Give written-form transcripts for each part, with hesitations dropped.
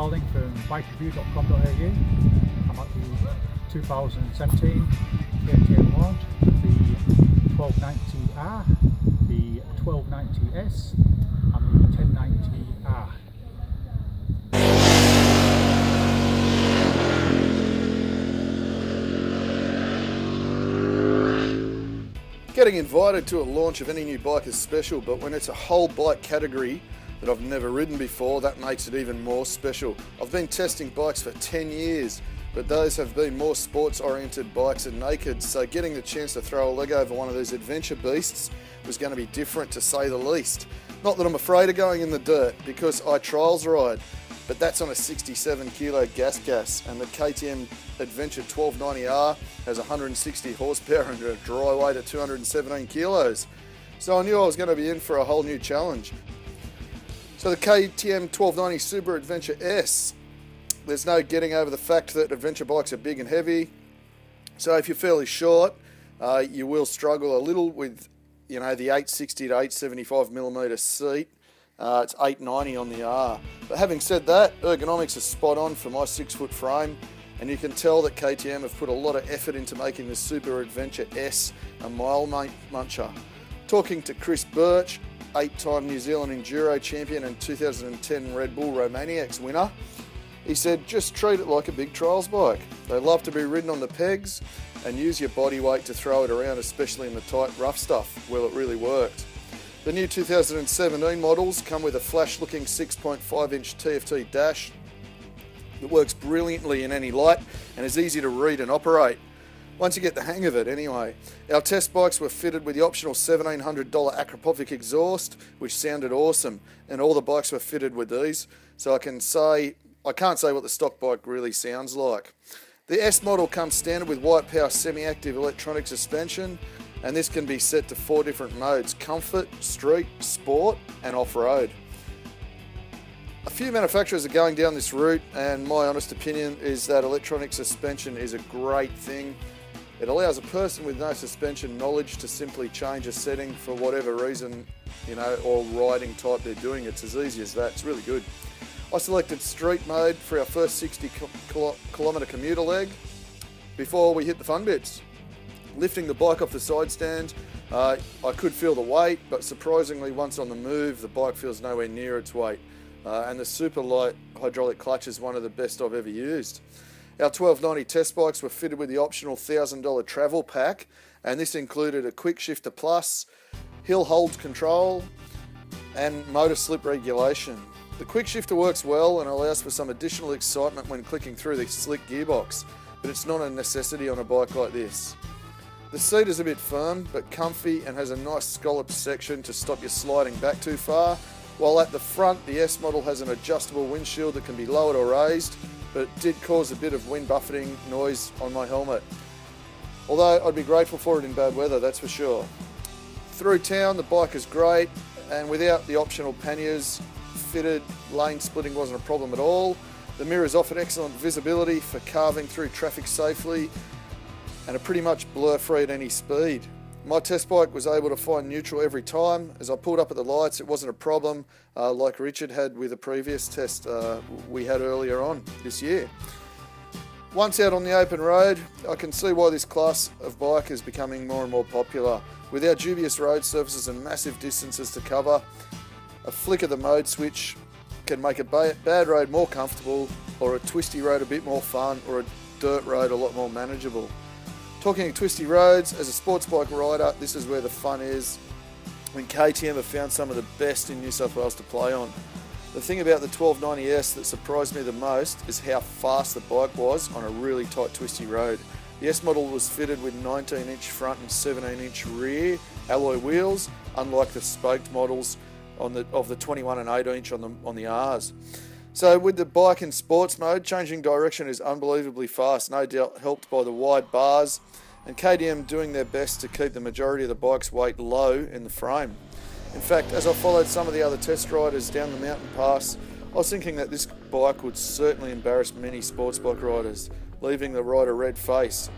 calling from BikeReview.com.au. I'm at the 2017 KTM launch, the 1290R, the 1290S and the 1090R. Getting invited to a launch of any new bike is special, but when it's a whole bike category that I've never ridden before, that makes it even more special. I've been testing bikes for 10 years, but those have been more sports-oriented bikes and naked, so getting the chance to throw a leg over one of these adventure beasts was going to be different, to say the least. Not that I'm afraid of going in the dirt, because I trials ride, but that's on a 67 kilo gas, and the KTM Adventure 1290R has 160 horsepower and a dry weight of 217 kilos. So I knew I was going to be in for a whole new challenge. So the KTM 1290 Super Adventure S, there's no getting over the fact that adventure bikes are big and heavy. So if you're fairly short, you will struggle a little with, you know, the 860 to 875 millimeter seat. It's 890 on the R. But having said that, ergonomics is spot on for my 6-foot frame, and you can tell that KTM have put a lot of effort into making the Super Adventure S a mile muncher. Talking to Chris Birch, 8-time New Zealand Enduro champion and 2010 Red Bull Romaniacs winner, he said, just treat it like a big trials bike. They love to be ridden on the pegs and use your body weight to throw it around, especially in the tight rough stuff. Well, it really worked. The new 2017 models come with a flash-looking 6.5-inch TFT dash that works brilliantly in any light and is easy to read and operate. Once you get the hang of it, anyway. Our test bikes were fitted with the optional $1,700 Akrapovic exhaust, which sounded awesome, and all the bikes were fitted with these, so I can't say what the stock bike really sounds like. The S model comes standard with White Power semi-active electronic suspension, and this can be set to 4 different modes: comfort, street, sport and off-road. A few manufacturers are going down this route, and my honest opinion is that electronic suspension is a great thing. It allows a person with no suspension knowledge to simply change a setting for whatever reason, you know, or riding type they're doing. It's as easy as that. It's really good. I selected street mode for our first 60 kilometre commuter leg before we hit the fun bits. Lifting the bike off the side stand, I could feel the weight, but surprisingly once on the move the bike feels nowhere near its weight. And the super light hydraulic clutch is one of the best I've ever used. Our 1290 test bikes were fitted with the optional $1,000 travel pack, and this included a quick shifter plus, hill hold control and motor slip regulation. The quick shifter works well and allows for some additional excitement when clicking through the slick gearbox, but it's not a necessity on a bike like this. The seat is a bit firm but comfy and has a nice scalloped section to stop you sliding back too far, while at the front the S model has an adjustable windshield that can be lowered or raised, but it did cause a bit of wind buffeting noise on my helmet. Although I'd be grateful for it in bad weather, that's for sure. Through town the bike is great, and without the optional panniers fitted, lane splitting wasn't a problem at all. The mirrors offered excellent visibility for carving through traffic safely and are pretty much blur free at any speed. My test bike was able to find neutral every time. As I pulled up at the lights, it wasn't a problem like Richard had with a previous test we had earlier on this year. Once out on the open road, I can see why this class of bike is becoming more and more popular. With our dubious road surfaces and massive distances to cover, a flick of the mode switch can make a bad road more comfortable, or a twisty road a bit more fun, or a dirt road a lot more manageable. Talking of twisty roads, as a sports bike rider, this is where the fun is, when KTM have found some of the best in New South Wales to play on. The thing about the 1290S that surprised me the most is how fast the bike was on a really tight twisty road. The S model was fitted with 19-inch front and 17-inch rear alloy wheels, unlike the spoked models of the 21 and 18-inch on the Rs. So with the bike in sports mode, changing direction is unbelievably fast, no doubt helped by the wide bars, and KTM doing their best to keep the majority of the bike's weight low in the frame. In fact, as I followed some of the other test riders down the mountain pass, I was thinking that this bike would certainly embarrass many sports bike riders, leaving the rider red face.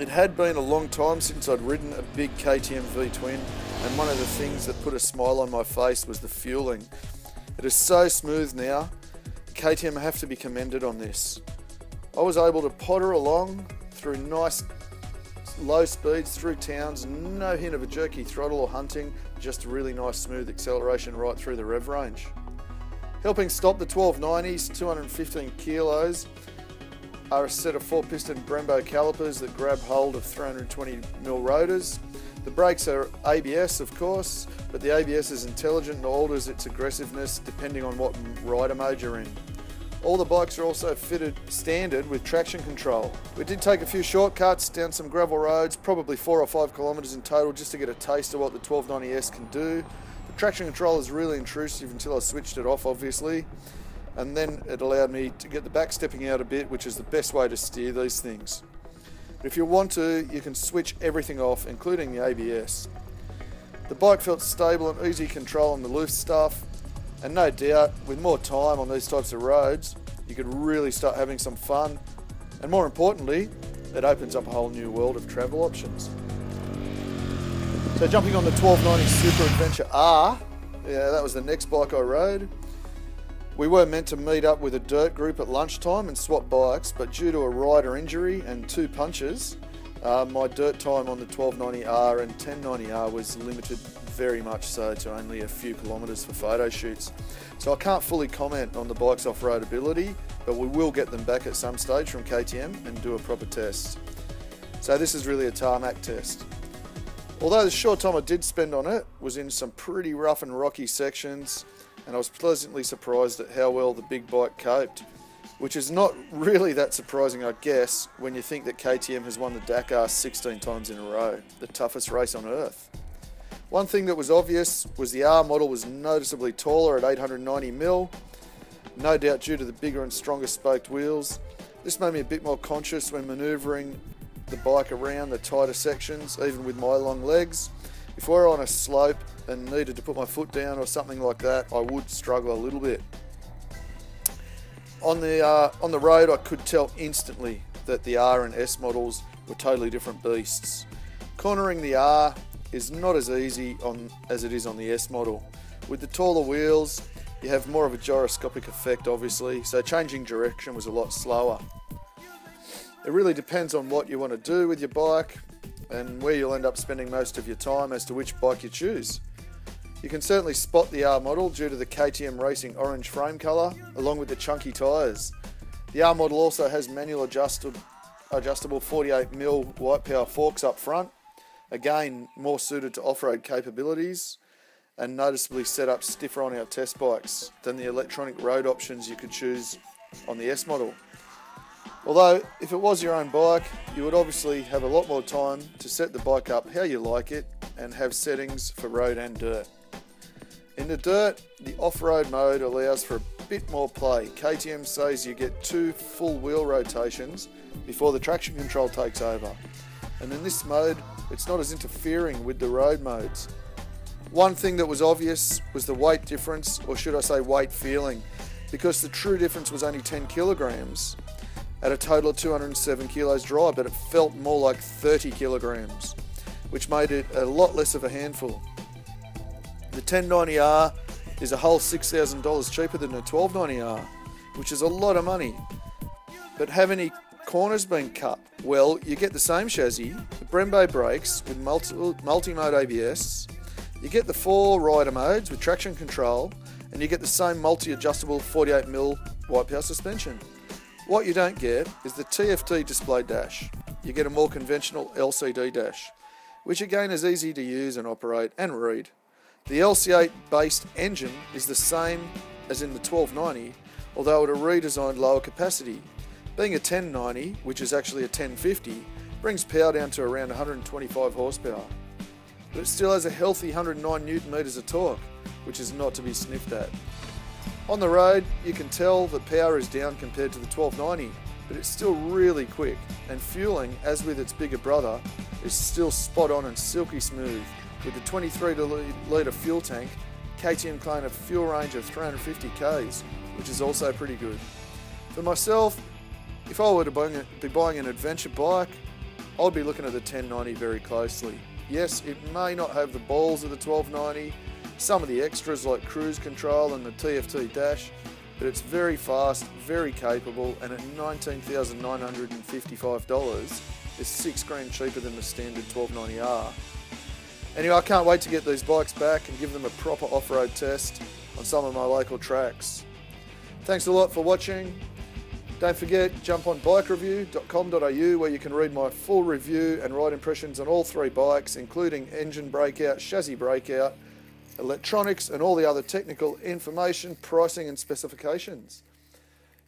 It had been a long time since I'd ridden a big KTM V-twin, and one of the things that put a smile on my face was the fueling. It is so smooth now. KTM have to be commended on this. I was able to potter along through nice low speeds through towns, no hint of a jerky throttle or hunting, just a really nice smooth acceleration right through the rev range. Helping stop the 1290s, 215 kilos, are a set of 4-piston Brembo calipers that grab hold of 320mm rotors. The brakes are ABS, of course, but the ABS is intelligent and alters its aggressiveness depending on what rider mode you're in. All the bikes are also fitted standard with traction control. We did take a few shortcuts down some gravel roads, probably 4 or 5 kilometres in total, just to get a taste of what the 1290S can do. The traction control is really intrusive until I switched it off, obviously, and then it allowed me to get the back stepping out a bit, which is the best way to steer these things. But if you want to, you can switch everything off, including the ABS. The bike felt stable and easy control on the loose stuff, and no doubt, with more time on these types of roads, you could really start having some fun, and more importantly, it opens up a whole new world of travel options. So jumping on the 1290 Super Adventure R, yeah, that was the next bike I rode. We were meant to meet up with a dirt group at lunchtime and swap bikes, but due to a rider injury and 2 punches, my dirt time on the 1290R and 1090R was limited very much so to only a few kilometres for photo shoots. So I can't fully comment on the bike's off-road ability, but we will get them back at some stage from KTM and do a proper test. So this is really a tarmac test. Although the short time I did spend on it was in some pretty rough and rocky sections, and I was pleasantly surprised at how well the big bike coped, which is not really that surprising, I guess, when you think that KTM has won the Dakar 16 times in a row, the toughest race on earth. One thing that was obvious was the R model was noticeably taller at 890mm, no doubt due to the bigger and stronger spoked wheels. This made me a bit more conscious when manoeuvring the bike around the tighter sections, even with my long legs. If we were on a slope and needed to put my foot down or something like that, I would struggle a little bit. On the road, I could tell instantly that the R and S models were totally different beasts. Cornering the R is not as easy as it is on the S model. With the taller wheels, you have more of a gyroscopic effect, obviously, so changing direction was a lot slower. It really depends on what you want to do with your bike and where you'll end up spending most of your time as to which bike you choose. You can certainly spot the R model due to the KTM Racing orange frame colour, along with the chunky tyres. The R model also has manual adjustable 48mm white power forks up front, again more suited to off-road capabilities, and noticeably set up stiffer on our test bikes than the electronic road options you could choose on the S model. Although, if it was your own bike, you would obviously have a lot more time to set the bike up how you like it and have settings for road and dirt. In the dirt, the off-road mode allows for a bit more play. KTM says you get 2 full wheel rotations before the traction control takes over. And in this mode, it's not as interfering with the road modes. One thing that was obvious was the weight difference, or should I say weight feeling, because the true difference was only 10 kilograms at a total of 207 kilos dry, but it felt more like 30 kilograms, which made it a lot less of a handful. The 1090R is a whole $6,000 cheaper than the 1290R, which is a lot of money. But have any corners been cut? Well, you get the same chassis, the Brembo brakes with multi-mode ABS, you get the 4 rider modes with traction control, and you get the same multi-adjustable 48mm white power suspension. What you don't get is the TFT display dash. You get a more conventional LCD dash, which again is easy to use and operate and read. The LC8 based engine is the same as in the 1290, although at a redesigned lower capacity. Being a 1090, which is actually a 1050, brings power down to around 125 horsepower. But it still has a healthy 109 Newton meters of torque, which is not to be sniffed at. On the road, you can tell the power is down compared to the 1290, but it's still really quick, and fueling, as with its bigger brother, is still spot on and silky smooth. With the 23 litre fuel tank, KTM claim a fuel range of 350 k's, which is also pretty good. For myself, if I were to be buying an adventure bike, I'd be looking at the 1090 very closely. Yes, it may not have the balls of the 1290, some of the extras like cruise control and the TFT dash, but it's very fast, very capable, and at $19,955 is $6,000 cheaper than the standard 1290R. Anyway, I can't wait to get these bikes back and give them a proper off-road test on some of my local tracks. Thanks a lot for watching. Don't forget, jump on BikeReview.com.au where you can read my full review and ride impressions on all three bikes, including engine breakout, chassis breakout, electronics, and all the other technical information, pricing and specifications.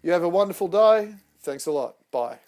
You have a wonderful day. Thanks a lot. Bye.